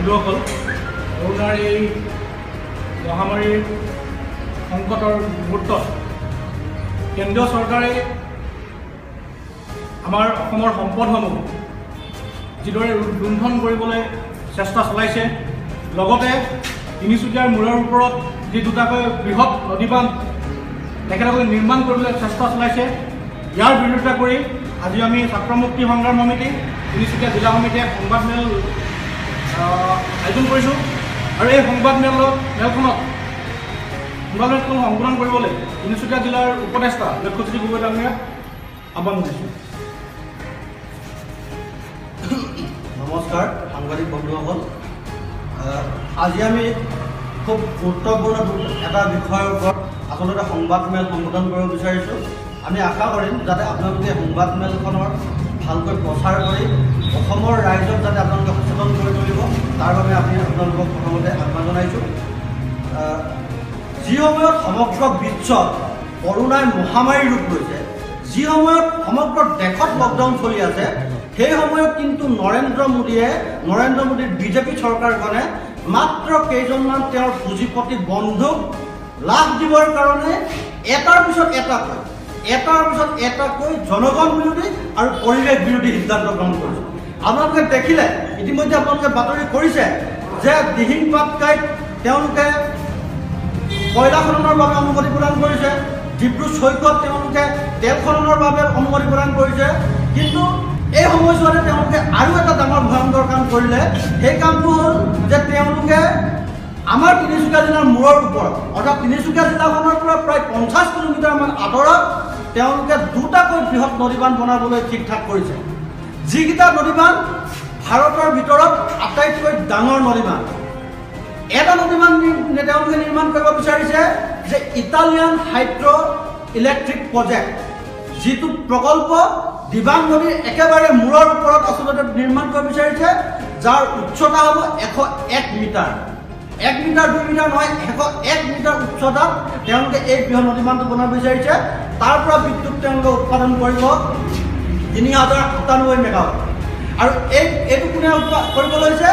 বন্ধুসকল, কৰোনাৰ এই মহামাৰীৰ সংকটৰ মুহূৰ্তত কেন্দ্ৰীয় চৰকাৰে আমাৰ অসমৰ সম্পদসমূহ যিদৰে লুণ্ঠন কৰিবলৈ চেষ্টা চলাইছে, লগতে তিনিচুকীয়াৰ মূৰৰ ওপৰত যি দুটাকৈ বৃহৎ নদীবান্ধ তেখেতসকলে নিৰ্মাণ কৰিবলৈ চেষ্টা চলাইছে, ইয়াৰ বিৰোধিতা কৰি আজি আমি ছাত্ৰ মুক্তি সংগ্ৰাম সমিতি তিনিচুকীয়া জিলা সমিতিয়ে সংবাদমেল আয়োজন কৰিছোঁ। আৰু এই সংবাদমেলখনত সংবোধন কৰিবলৈ তিনিচুকীয়া জিলাৰ উপদেষ্টা লক্ষ্যজ্যোতি গগৈ ডাঙৰীয়াক আহ্বান জনাইছোঁ। নমস্কাৰ সাংবাদিক বন্ধুসকল, আজি আমি খুব গুৰুত্বপূৰ্ণ এটা বিষয়ৰ ওপৰত আচলতে সংবাদমেল সম্বোধন কৰিব বিচাৰিছোঁ। আমি আশা কৰিম যাতে আপোনালোকে সংবাদমেলখনৰ ভালকৈ প্ৰচাৰ কৰি অসমৰ ৰাইজক যাতে আপোনালোকে সচেতন কৰি তুলিব, তাৰ বাবে আমি আপোনালোকক প্ৰথমতে আহ্বান জনাইছোঁ। যি সময়ত সমগ্ৰ বিশ্বত কৰোনাই মহামাৰী ৰূপ লৈছে, যি সময়ত সমগ্ৰ দেশত লকডাউন চলি আছে, সেই সময়ত কিন্তু নৰেন্দ্ৰ মোদীৰ বিজেপি চৰকাৰখনে মাত্ৰ কেইজনমান তেওঁৰ পুঁজিপতি বন্ধুক লাভ দিবৰ কাৰণে এটাৰ পিছত এটাকৈ জনগণ বিৰোধী আৰু পৰিৱেশ বিৰোধী সিদ্ধান্ত গ্ৰহণ কৰিছে। আপোনালোকে দেখিলে ইতিমধ্যে আপোনালোকে বাতৰি কৰিছে যে দিহিং পাটকাইত তেওঁলোকে কয়লা খননৰ বাবে অনুমতি প্ৰদান কৰিছে, ডিব্ৰু চৈখোৱাত তেওঁলোকে তেল খননৰ বাবে অনুমতি প্ৰদান কৰিছে। কিন্তু এই সময়ছোৱাতে তেওঁলোকে আৰু এটা ডাঙৰ ভয়ংকৰ কাম কৰিলে। সেই কামটো হ'ল যে তেওঁলোকে আমাৰ তিনিচুকীয়া জিলাৰ মূৰৰ ওপৰত, অৰ্থাৎ তিনিচুকীয়া জিলাখনৰ পৰা প্ৰায় 50 কিলোমিটাৰমান আঁতৰত তেওঁলোকে দুটাকৈ বৃহৎ নদীবান্ধ বনাবলৈ ঠিক ঠাক কৰিছে। যিকেইটা নদীবান্ধ ভাৰতৰ ভিতৰত আটাইতকৈ ডাঙৰ নদীবান্ধ। এটা নদীবান্ধ তেওঁলোকে নিৰ্মাণ কৰিব বিচাৰিছে যে ইটালিয়ান হাইড্ৰ ইলেক্ট্ৰিক প্ৰজেক্ট, যিটো প্ৰকল্প দিবাং নদীৰ একেবাৰে মূৰৰ ওপৰত আচলতে নিৰ্মাণ কৰিব বিচাৰিছে, যাৰ উচ্চতা হ'ব 101 মিটাৰ। 1 মিটাৰ 2 মিটাৰ নহয়, 101 মিটাৰ উচ্চতাত তেওঁলোকে এই বৃহৎ নদীবান্ধটো বনাব বিচাৰিছে। তাৰ পৰা বিদ্যুৎ তেওঁলোকে উৎপাদন কৰিব 3097 মেগাৱাট। আৰু এইটো কোনে কৰিব লৈছে?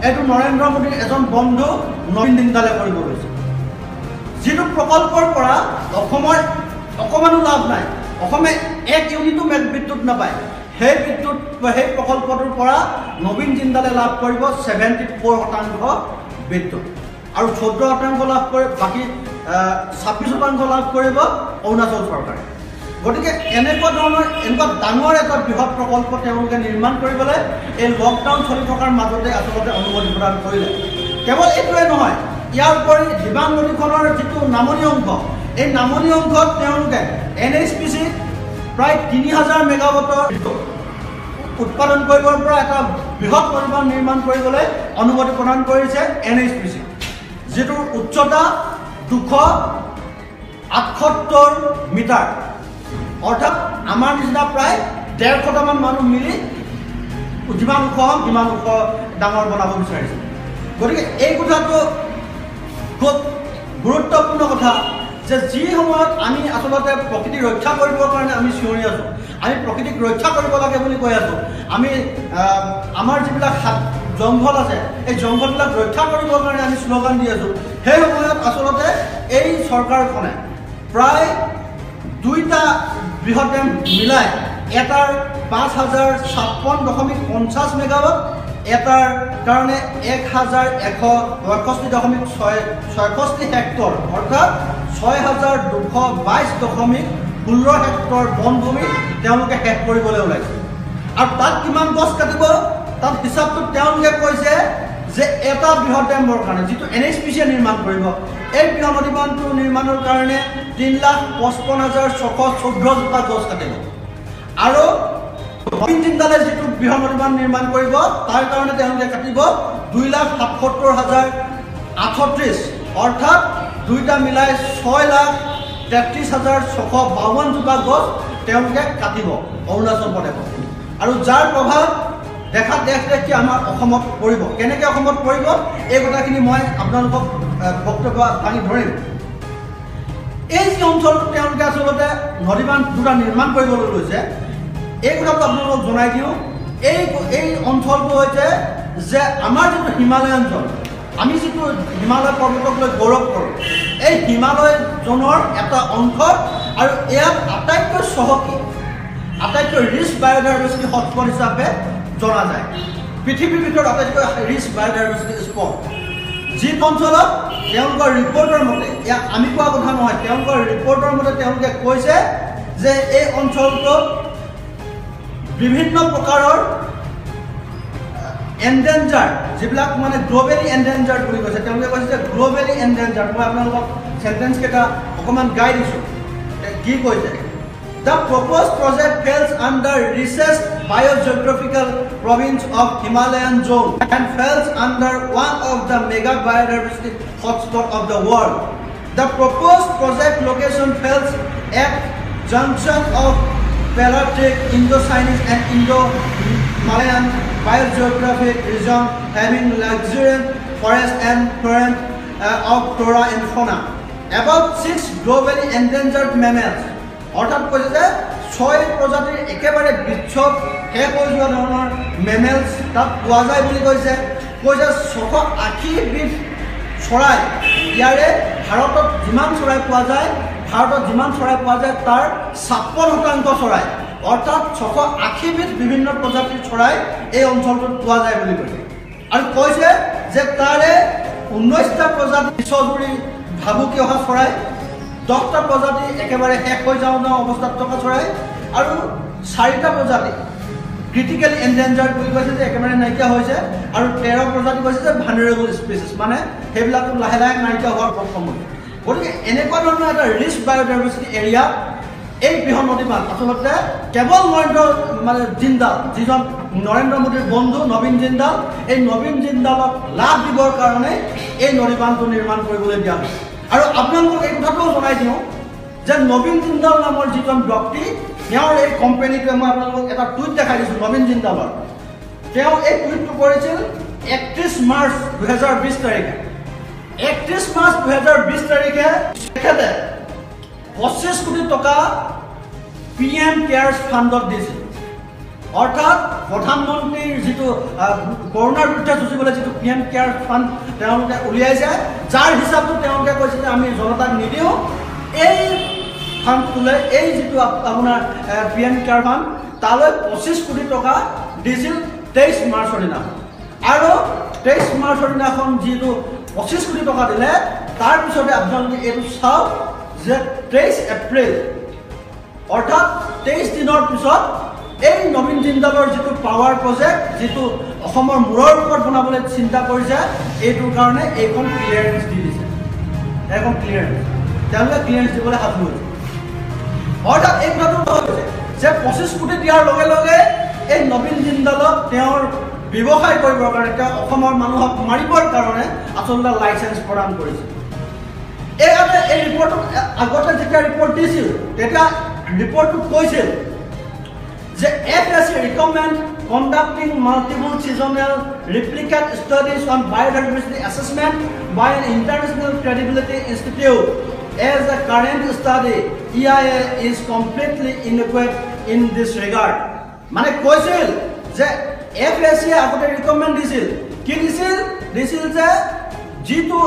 এইটো নৰেন্দ্ৰ মোদীৰ এজন বন্ধু নবীন জিন্দালে কৰিব লৈছে। যিটো প্ৰকল্পৰ পৰা অসমৰ অকণমানো লাভ নাই, অসমে 1 ইউনিটো বিদ্যুৎ নাপায়। সেই প্ৰকল্পটোৰ পৰা নবীন জিন্দালে লাভ কৰিব 74% বিদ্যুৎ, আৰু 14% লাভ কৰে, বাকী 26% লাভ কৰিব অৰুণাচল চৰকাৰে। গতিকে এনেকুৱা ডাঙৰ এটা বৃহৎ প্ৰকল্প তেওঁলোকে নিৰ্মাণ কৰিবলৈ এই লকডাউন চলি থকাৰ মাজতে আচলতে অনুমতি প্ৰদান কৰিলে। কেৱল এইটোৱে নহয়, ইয়াৰ উপৰি দিবাং নদীখনৰ যিটো নামনি অংশ, এই নামনি অংশত তেওঁলোকে NHPC প্ৰায় 3000 মেগাৱাটৰ উৎপাদন কৰিবৰ পৰা এটা বৃহৎ নদীবান্ধ নিৰ্মাণ কৰিবলৈ অনুমতি প্ৰদান কৰিছে NHPC, যিটোৰ উচ্চতা 278 মিটাৰ। অৰ্থাৎ আমাৰ নিচিনা প্ৰায় 150টামান মানুহ মিলি যিমান ওখ সিমান ওখ ডাঙৰ বনাব বিচাৰিছে। গতিকে এই কথাটো খুব গুৰুত্বপূৰ্ণ কথা যে যি সময়ত আমি আচলতে প্ৰকৃতি ৰক্ষা কৰিবৰ কাৰণে আমি চিঞৰি আছোঁ, আমি প্ৰকৃতিক ৰক্ষা কৰিব লাগে বুলি কৈ আছোঁ, আমি আমাৰ যিবিলাক জংঘল আছে এই জংঘলবিলাক ৰক্ষা কৰিবৰ কাৰণে আমি শ্লোগান দি আছোঁ, সেই সময়ত আচলতে এই চৰকাৰখনে প্ৰায় 2টা বৃহৎ ডেম মিলাই এটাৰ 5056.50 মেগাৱাট, এটাৰ কাৰণে 1166.66 হেক্টৰ, অৰ্থাৎ 6222.16 হেক্টৰ বনভূমি তেওঁলোকে শেষ কৰিবলৈ ওলাইছে। আৰু তাত কিমান গছ কাটিব, তাত হিচাপটো তেওঁলোকে কৈছে যে এটা বৃহৎ ডেমৰ কাৰণে, যিটো NHPC নিৰ্মাণ কৰিব, এই বৃহৎ নদীবান্ধটো নিৰ্মাণৰ কাৰণে 3,55,614 জোপা গছ কাটিব। আৰু নবীন জিন্দালে যিটো বৃহৎ নদীবান্ধ নিৰ্মাণ কৰিব, তাৰ কাৰণে তেওঁলোকে কাটিব 2,77,038, অৰ্থাৎ দুইটা মিলাই 6,33,652 জোপা গছ তেওঁলোকে কাটিব অৰুণাচল প্ৰদেশত। আৰু যাৰ প্ৰভাৱ দেখাত দেখি আমাৰ অসমত পৰিব। কেনেকৈ অসমত পৰিব এই কথাখিনি মই আপোনালোকক বক্তব্য দাঙি ধৰিম। এই যি অঞ্চলটো তেওঁলোকে আচলতে নদীবান্ধ দুটা নিৰ্মাণ কৰিবলৈ লৈছে, এই কথাটো আপোনালোকক জনাই দিওঁ। এই অঞ্চলটো হৈছে যে আমাৰ যিটো হিমালয়ান জন আমি যিটো হিমালয় পৰ্বতক লৈ গৌৰৱ কৰোঁ এই হিমালয় জোনৰ এটা অংশ আৰু ইয়াত আটাইতকৈ চহকী আটাইতকৈ ৰিচ বায়'ডাইভাৰ্চিটি হটস্পট হিচাপে জনা যায় পৃথিৱীৰ ভিতৰত আটাইতকৈ ৰিচ বায়'ডাইভাৰ্চিটি স্পট যি অঞ্চলত তেওঁলোকৰ ৰিপৰ্টৰ মতে ইয়াক আমি কোৱা কথা নহয় তেওঁলোকৰ ৰিপৰ্টৰ মতে তেওঁলোকে কৈছে যে এই অঞ্চলটোত বিভিন্ন প্ৰকাৰৰ এন্ডেঞ্জাৰ যিবিলাক মানে গ্লোবেলি এন্ডেঞ্জাৰ বুলি কৈছে তেওঁলোকে কৈছে যে গ্লোবেলি এন্ডেঞ্জাৰ মই আপোনালোকক চেণ্টেঞ্চ কেইটা অকণমান গাই দিছোঁ কি কৈছে The proposed project falls under recessed biogeographical province of Himalayan zone and falls under one of the mega biodiversity hotspots of the world. The proposed project location falls at junction of Palearctic, Indo-Chinese and Indo-Malayan biogeographic region having luxuriant forest and current of flora and fauna. About 6 globally endangered mammals. অৰ্থাৎ কৈছে যে 6 প্ৰজাতিৰ একেবাৰে বিচ্ছদ শেষ হৈ যোৱা ধৰণৰ মেমেলছ তাত পোৱা যায় বুলি কৈছে 680 বিধ চৰাই ইয়াৰে ভাৰতত যিমান চৰাই পোৱা যায় তাৰ 56% চৰাই অৰ্থাৎ 680 বিধ বিভিন্ন প্ৰজাতিৰ চৰাই এই অঞ্চলটোত পোৱা যায় বুলি কৈছে আৰু কৈছে যে তাৰে 19টা প্ৰজাতি বিশ্বজুৰি ভাবুকি অহা চৰাই 10টা প্ৰজাতি একেবাৰে শেষ হৈ যাওঁ অৱস্থাত থকা চৰাই আৰু 4টা প্ৰজাতি ক্ৰিটিক্যালি এন্ডেঞ্জাৰ্ড বুলি কৈছে যে একেবাৰে নাইকিয়া হৈছে আৰু 13 প্ৰজাতি কৈছে যে ভালনাৰেবল স্পেচিছ মানে সেইবিলাক লাহে লাহে নাইকিয়া হোৱাৰ প্ৰথমত গতিকে এনেকুৱা ধৰণৰ এটা ৰিচ বায়'ডাইভাৰ্চিটি এৰিয়া এই বৃহৎ নদীবান্ধ আচলতে কেৱল নৰেন্দ্ৰ জিন্দাল যিজন নৰেন্দ্ৰ মোদীৰ বন্ধু নবীন জিন্দাল এই নবীন জিন্দালক লাভ দিবৰ কাৰণে এই নদীবান্ধটো নিৰ্মাণ কৰিবলৈ দিয়া হৈছে আৰু আপোনালোকক এই কথাটোও জনাই দিওঁ যে নবীন জিন্দাল নামৰ যিজন ব্যক্তি তেওঁৰ এই কোম্পানীটোৱে মই আপোনালোকক এটা টুইট দেখাই দিছোঁ নবীন জিন্দালৰ তেওঁ এই টুইটটো কৰিছিল 31 মাৰ্চ 2020 তাৰিখে 31 মাৰ্চ 2020 তাৰিখে তেখেতে 25 কোটি টকা PM কেয়াৰ্ছ ফাণ্ডত দিছিল অৰ্থাৎ প্ৰধানমন্ত্ৰীৰ যিটো কৰোনাৰ বিৰুদ্ধে যুঁজিবলৈ যিটো PM কেয়াৰ্ছ ফাণ্ড তেওঁলোকে উলিয়াইছে যাৰ হিচাপটো তেওঁলোকে কৈছে যে আমি জনতাক নিদিওঁ এই ফাণ্ডটোলৈ এই যিটো আপোনাৰ PM কেয়াৰ ফাণ্ড তালৈ 25 কোটি টকা দিছিল 23 মাৰ্চৰ দিনাখন আৰু 23 মাৰ্চৰ দিনাখন যিটো 25 কোটি টকা দিলে তাৰপিছতে আপোনালোকে এইটো চাওক যে 23 এপ্ৰিল অৰ্থাৎ 23 দিনৰ পিছত এই নবীন জিন্দালৰ যিটো পাৱাৰ প্ৰজেক্ট যিটো অসমৰ মূৰৰ ওপৰত বনাবলৈ চিন্তা কৰিছে এইটোৰ কাৰণে এইখন ক্লিয়াৰেন্স দি দিছে এখন ক্লিয়াৰেন্স তেওঁলোকে ক্লিয়াৰেন্স দিবলৈ সাজু হৈছে অৰ্থাৎ এই কথাটো হৈছে যে 25 কোটি দিয়াৰ লগে লগে এই নবীন জিন্দালক তেওঁৰ ব্যৱসায় কৰিবৰ কাৰণে তেওঁ অসমৰ মানুহক মাৰিবৰ কাৰণে আচলতে লাইচেন্স প্ৰদান কৰিছে এই ৰিপৰ্টত আগতে যেতিয়া ৰিপৰ্ট দিছিল তেতিয়া ৰিপৰ্টটোত কৈছিল যে FSC recommend conducting multiple seasonal replicate studies on biodiversity assessment by an international credibility institute as the current study EIA is completely inadequate in this regard মানে কৈছিল যে FSC আগতে ৰিকমেন্ড দিছিল কি দিছিল যে যিটো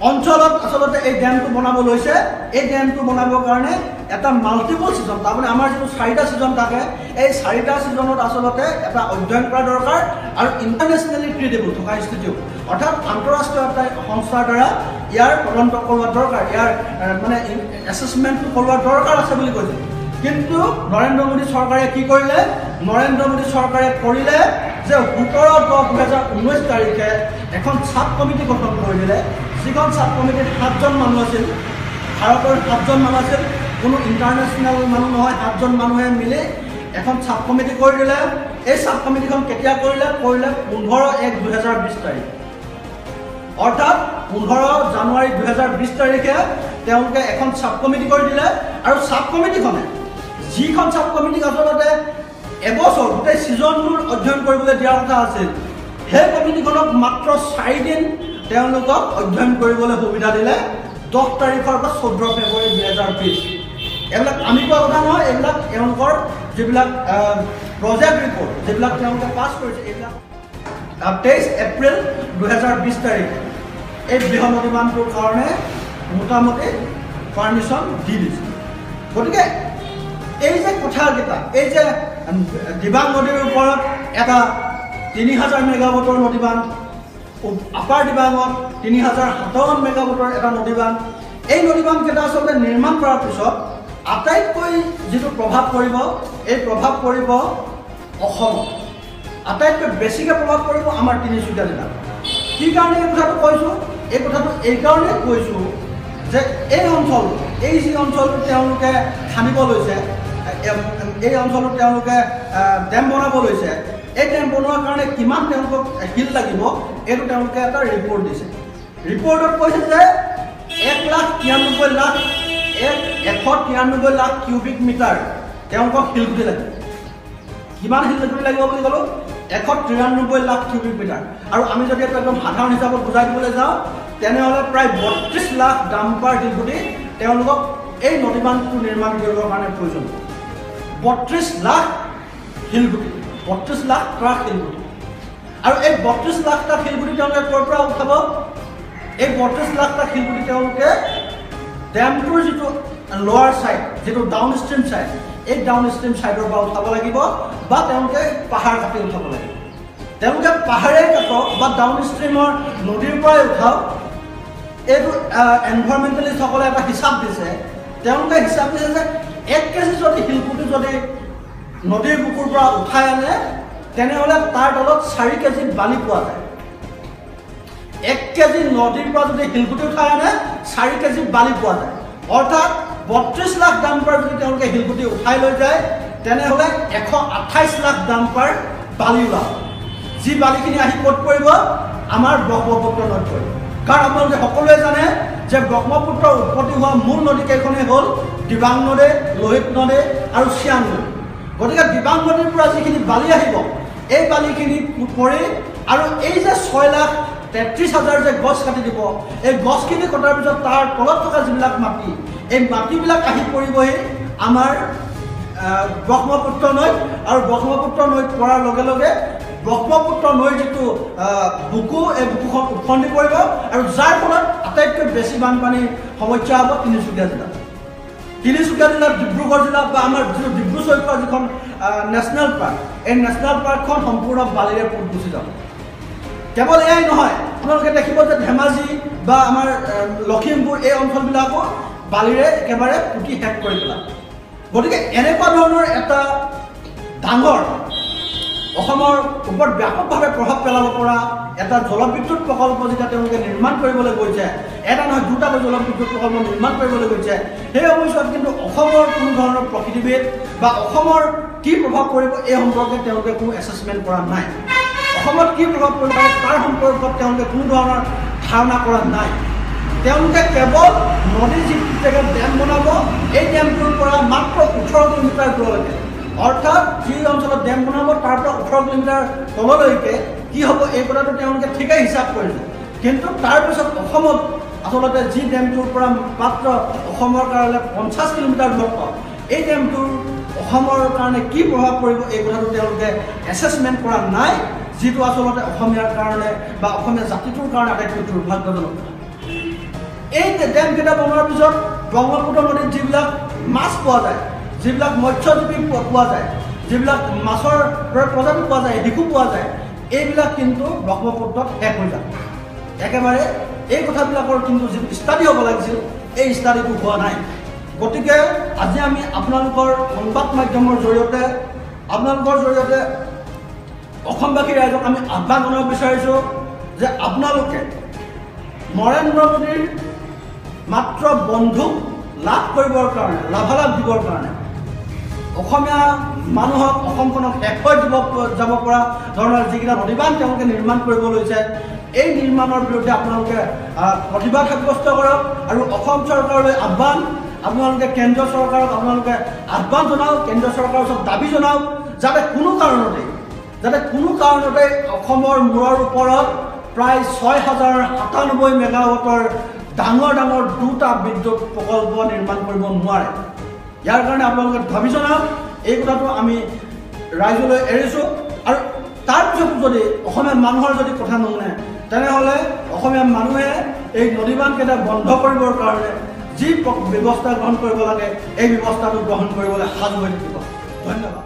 অঞ্চলত আচলতে এই ড্যামটো বনাব লৈছে এই ড্যামটো বনাবৰ কাৰণে এটা মাল্টিপল সিজন তাৰমানে আমাৰ যিটো 4টা সিজন থাকে এই 4টা সিজনত আচলতে এটা অধ্যয়ন কৰা দৰকাৰ আৰু ইন্টাৰনেশ্যনেলি ক্ৰেডিবল থকা ইনষ্টিটিউট অৰ্থাৎ আন্তঃৰাষ্ট্ৰীয় এটা সংস্থাৰ দ্বাৰা ইয়াৰ তদন্ত কৰোৱা দৰকাৰ ইয়াৰ মানে এছেছমেণ্টটো কৰোৱা দৰকাৰ আছে বুলি কৈছে কিন্তু নৰেন্দ্ৰ মোদী চৰকাৰে কি কৰিলে নৰেন্দ্ৰ মোদী চৰকাৰে কৰিলে যে 17/10/2019 তাৰিখে এখন সাব কমিটি গঠন কৰি দিলে যিখন সাব কমিটিত 7জন মানুহ আছিল ভাৰতৰ 7জন মানুহ আছিল কোনো ইন্টাৰনেশ্যনেল মানুহ নহয় 7জন মানুহে মিলি এখন সাব কমিটি কৰি দিলে এই সাব কমিটিখন কেতিয়া কৰিলে 15/1/2020 তাৰিখ অৰ্থাৎ 15 জানুৱাৰী 2020 তাৰিখে তেওঁলোকে এখন সাব কমিটি কৰি দিলে আৰু সাব কমিটিখনে যিখন সাব কমিটিক আচলতে এবছৰ গোটেই সিজনটোৰ অধ্যয়ন কৰিবলৈ দিয়া কথা আছিল সেই কমিটিখনক মাত্ৰ 4 দিন তেওঁলোকক অধ্যয়ন কৰিবলৈ সুবিধা দিলে 10 তাৰিখৰ পৰা 14 ফেব্ৰুৱাৰী 2020 এইবিলাক আমি কোৱা কথা নহয় এইবিলাক তেওঁলোকৰ যিবিলাক প্ৰজেক্ট ৰিপৰ্ট যিবিলাক তেওঁলোকে পাছ কৰিছে এইবিলাক 23 এপ্ৰিল 2020 তাৰিখে এই বৃহৎ নদীবান্ধটোৰ কাৰণে মোটামুটি পাৰ্মিশ্যন দি দিছে। গতিকে এই যে কথাকেইটা, এই যে দিবাং নদীৰ ওপৰত এটা 3000 মেগাৱাটৰ নদীবান্ধ, আপাৰ দিবাঙত 3057 মেগাৱাটৰ এটা নদীবান্ধ, এই নদীবান্ধকেইটা আচলতে নিৰ্মাণ কৰাৰ পিছত আটাইতকৈ যিটো প্ৰভাৱ পৰিব, এই প্ৰভাৱ পৰিব অসমত। আটাইতকৈ বেছিকৈ প্ৰভাৱ পৰিব আমাৰ তিনিচুকীয়া জিলাত। কি কাৰণে এই কথাটো কৈছোঁ? এই কথাটো এইকাৰণেই কৈছোঁ যে এই অঞ্চল, এই যি অঞ্চলটো তেওঁলোকে খান্দিব লৈছে, এই অঞ্চলত তেওঁলোকে ডেম বনাব লৈছে, এই ডেম বনোৱাৰ কাৰণে কিমান তেওঁলোকক শিল লাগিব এইটো তেওঁলোকে এটা ৰিপৰ্ট দিছে। ৰিপৰ্টত কৈছে যে 193 লাখ কিউবিক মিটাৰ তেওঁলোকক শিলগুটি লাগিব। কিমান শিলগুটি লাগিব বুলি ক'লোঁ? 193 লাখ কিউবিক মিটাৰ। আৰু আমি যদি এটা একদম সাধাৰণ হিচাপত বুজাই দিবলৈ যাওঁ তেনেহ'লে প্ৰায় 32 লাখ ডাম্পাৰ শিলগুটি তেওঁলোকক এই নদীবান্ধটো নিৰ্মাণ কৰিবৰ কাৰণে প্ৰয়োজন। 32 লাখ শিলগুটি, 32 লাখ ট্ৰাক শিলগুটি। আৰু এই 32 লাখ ট্ৰাক শিলগুটি তেওঁলোকে ক'ৰ পৰা উঠাব? এই 32 লাখ ট্ৰাক শিলগুটি তেওঁলোকে ডেমটোৰ যিটো লোৱাৰ ছাইড, যিটো ডাউন ষ্ট্ৰীম ছাইড, এই ডাউন ষ্ট্ৰীম ছাইডৰ পৰা উঠাব লাগিব বা তেওঁলোকে পাহাৰ কাটি উঠাব লাগিব। তেওঁলোকে পাহাৰে কাটক বা ডাউন ষ্ট্ৰীমৰ নদীৰ পৰাই উঠাওক, এইটো এনভাইৰমেণ্টেলিষ্টসকলে এটা হিচাপ দিছে। তেওঁলোকে হিচাপ দিছে যে 1 কেজি যদি শিলগুটি যদি নদীৰ বুকুৰ পৰা উঠাই আনে তেনেহ'লে তাৰ তলত 4 কেজি বালি পোৱা যায়। 1 কেজি নদীৰ পৰা যদি শিলগুটি উঠাই আনে 4 কেজি বালি পোৱা যায়। অৰ্থাৎ 32 লাখ ডাম্পাৰ যদি তেওঁলোকে শিলগুটি উঠাই লৈ যায় তেনেহ'লে 128 লাখ ডাম্পাৰ বালি ওলাব। যি বালিখিনি আহি ক'ত পৰিব? আমাৰ ব্ৰহ্মপুত্ৰ নদীত পৰিব। কাৰণ আপোনালোকে সকলোৱে জানে যে ব্ৰহ্মপুত্ৰৰ উৎপত্তি হোৱা মূল নদীকেইখনেই হ'ল দিবাং নদী, লোহিত নদী আৰু চিয়াং নদী। গতিকে দিবাং নদীৰ পৰা যিখিনি বালি আহিব এই বালিখিনি পৰি আৰু এই যে 6,33,000 যে গছ কাটি দিব, এই গছখিনি কটাৰ পিছত তাৰ তলত থকা যিবিলাক মাটি, এই মাটিবিলাক আহি পৰিবহি আমাৰ ব্ৰহ্মপুত্ৰ নৈত। আৰু ব্ৰহ্মপুত্ৰ নৈত পৰাৰ লগে লগে ব্ৰহ্মপুত্ৰ নৈৰ যিটো বুকু, এই বুকুখন উফন্দি পৰিব আৰু যাৰ ফলত আটাইতকৈ বেছি বানপানীৰ সমস্যা হ'ব তিনিচুকীয়া জিলাত। তিনিচুকীয়া জিলাত, ডিব্ৰুগড় জিলাত বা আমাৰ যিটো ডিব্ৰু চৈখোৱা যিখন নেশ্যনেল পাৰ্ক, এই নেশ্যনেল পাৰ্কখন সম্পূৰ্ণ বালিৰে পোত গুচি যাব। কেৱল এয়াই নহয়, আপোনালোকে দেখিব যে ধেমাজি বা আমাৰ লখিমপুৰ এই অঞ্চলবিলাকো বালিৰে একেবাৰে পুতি শেষ কৰি পেলাব। গতিকে এনেকুৱা ধৰণৰ এটা ডাঙৰ অসমৰ ওপৰত ব্যাপকভাৱে প্ৰভাৱ পেলাব পৰা এটা জলবিদ্যুৎ প্ৰকল্প যেতিয়া তেওঁলোকে নিৰ্মাণ কৰিবলৈ গৈছে, এটা নহয় দুটাকৈ জলবিদ্যুৎ প্ৰকল্প নিৰ্মাণ কৰিবলৈ গৈছে, সেই সময়ছোৱাত কিন্তু অসমৰ কোনো ধৰণৰ প্ৰকৃতিবিদ বা অসমৰ কি প্ৰভাৱ পৰিব এই সম্পৰ্কে তেওঁলোকে কোনো এছেছমেণ্ট কৰা নাই। অসমত কি প্ৰভাৱ পৰিব তাৰ সম্পৰ্কত তেওঁলোকে কোনো ধৰণৰ ধাৰণা কৰা নাই। তেওঁলোকে কেৱল নদীৰ যিটো জেগাত ডেম বনাব, এই ডেমটোৰ পৰা মাত্ৰ 18 কিলোমিটাৰ দূৰলৈকে, অৰ্থাৎ যি অঞ্চলত ডেম বনাব তাৰ পৰা 18 কিলোমিটাৰ তললৈকে কি হ'ব এই কথাটো তেওঁলোকে ঠিকেই হিচাপ কৰিছে। কিন্তু তাৰপিছত অসমত আচলতে যি ডেমটোৰ পৰা মাত্ৰ অসমৰ কাৰণে 50 কিলোমিটাৰ দূৰত্ব, এই ডেমটোৰ অসমৰ কাৰণে কি প্ৰভাৱ পৰিব এই কথাটো তেওঁলোকে এছেছমেণ্ট কৰা নাই, যিটো আচলতে অসমীয়াৰ কাৰণে বা অসমীয়া জাতিটোৰ কাৰণে আটাইতকৈ দুৰ্ভাগ্যজনক। এই ডেমকেইটা বনোৱাৰ পিছত ব্ৰহ্মপুত্ৰ নদীত যিবিলাক মাছ পোৱা যায়, যিবিলাক মৎস্যজীৱী পোৱা যায়, যিবিলাক মাছৰ প্ৰজাতি পোৱা যায়, শিশু পোৱা যায়, এইবিলাক কিন্তু ব্ৰহ্মপুত্ৰত শেষ হৈ যায়। একেবাৰে এই কথাবিলাকৰ কিন্তু যি ষ্টাডি হ'ব লাগিছিল এই ষ্টাডিটো হোৱা নাই। গতিকে আজি আমি আপোনালোকৰ সংবাদ মাধ্যমৰ জৰিয়তে, আপোনালোকৰ জৰিয়তে অসমবাসী ৰাইজক আমি আহ্বান জনাব বিচাৰিছোঁ যে আপোনালোকে নৰেন্দ্ৰ মোদীৰ মাত্ৰ বন্ধুক লাভ কৰিবৰ কাৰণে, লাভালাভ দিবৰ কাৰণে অসমীয়া মানুহক, অসমখনক শেষ হৈ যাব পৰা ধৰণৰ যিকেইটা নদীবান্ধ তেওঁলোকে নিৰ্মাণ কৰিব লৈছে, এই নিৰ্মাণৰ বিৰুদ্ধে আপোনালোকে প্ৰতিবাদ সাব্যস্ত কৰক। আৰু অসম চৰকাৰলৈ আহ্বান, আপোনালোকে কেন্দ্ৰীয় চৰকাৰক আপোনালোকে আহ্বান জনাওক, কেন্দ্ৰীয় চৰকাৰৰ ওচৰত দাবী জনাওক যাতে কোনো কাৰণতে অসমৰ মূৰৰ ওপৰত প্ৰায় 6,097 মেগাৱাটৰ ডাঙৰ ডাঙৰ দুটা বিদ্যুৎ প্ৰকল্প নিৰ্মাণ কৰিব নোৱাৰে। ইয়াৰ কাৰণে আপোনালোকে দাবী জনাওক। এই কথাটো আমি ৰাইজলৈ এৰিছোঁ। আৰু তাৰপিছতো যদি অসমীয়া মানুহৰ যদি কথা নুশুনে তেনেহ'লে অসমীয়া মানুহে এই নদীবান্ধকেইটা বন্ধ কৰিবৰ কাৰণে যি ব্যৱস্থা গ্ৰহণ কৰিব লাগে এই ব্যৱস্থাটো গ্ৰহণ কৰিবলৈ সাজু হৈ থাকিব। ধন্যবাদ।